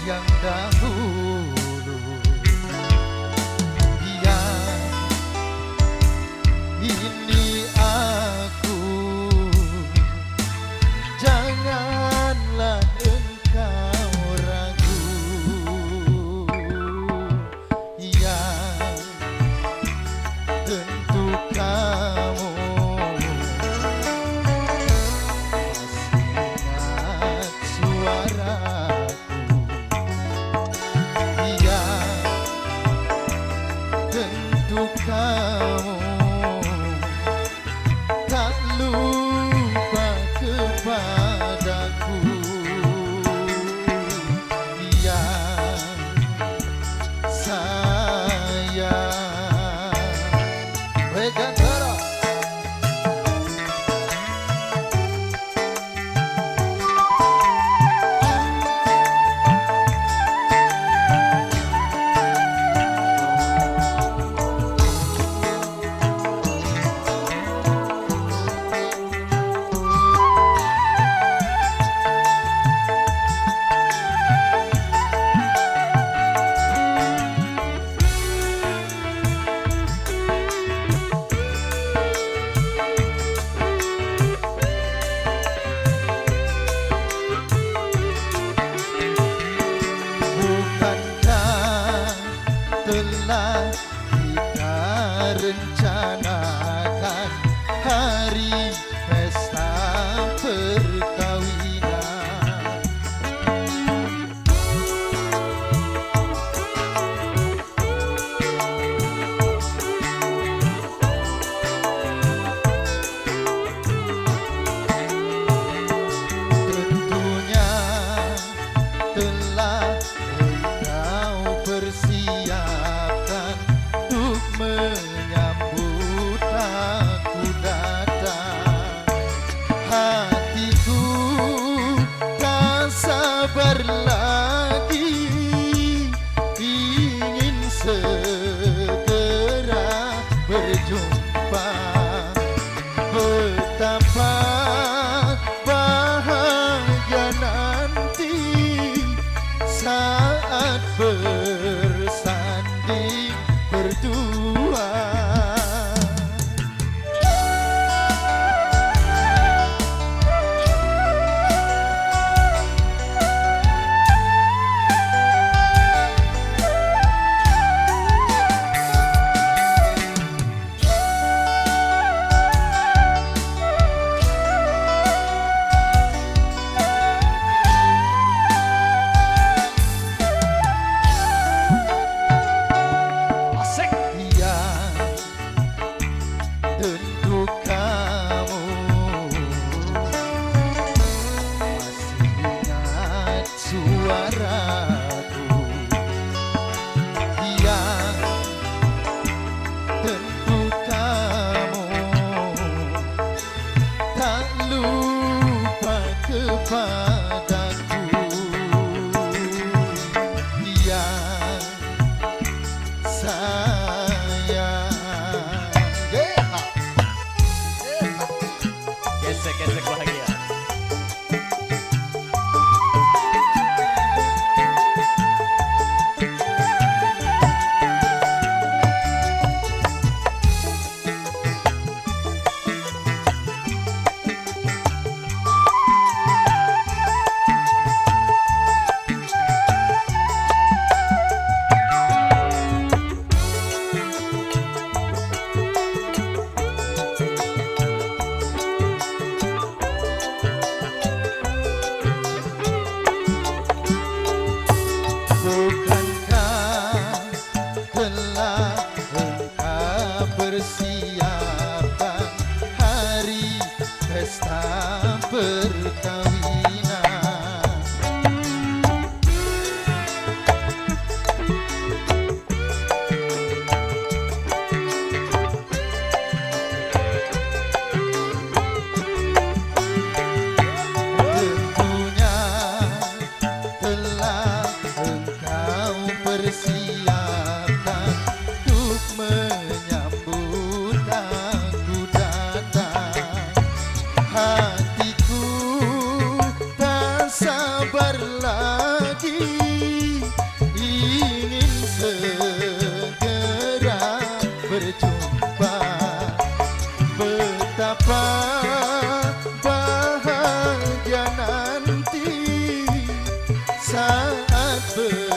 yang dahulu. Biar ini aku, janganlah engkau ragu. Yang tentu kamu kamu tak lupa kepadaku. Yang sayang Megantara. Telah kita rencanakan hari pesta perkawinan. Tentunya telah engkau persiapkan untuk menyambut aku datang. Hatiku tak sabar lagi, ingin segera berjumpa. Betapa bahagia nanti saat bersanding berdua. Tentu kamu masih ingat suaraku. Yang tentu kamu tak lupa kepadaku. Yang sayang gesek-gesek bahagia. Bukankah telah engkau persiapkan hari pesta perkawinan? Tentunya telah engkau persiapkan untuk menyambut aku datang. Hatiku tak sabar lagi, ber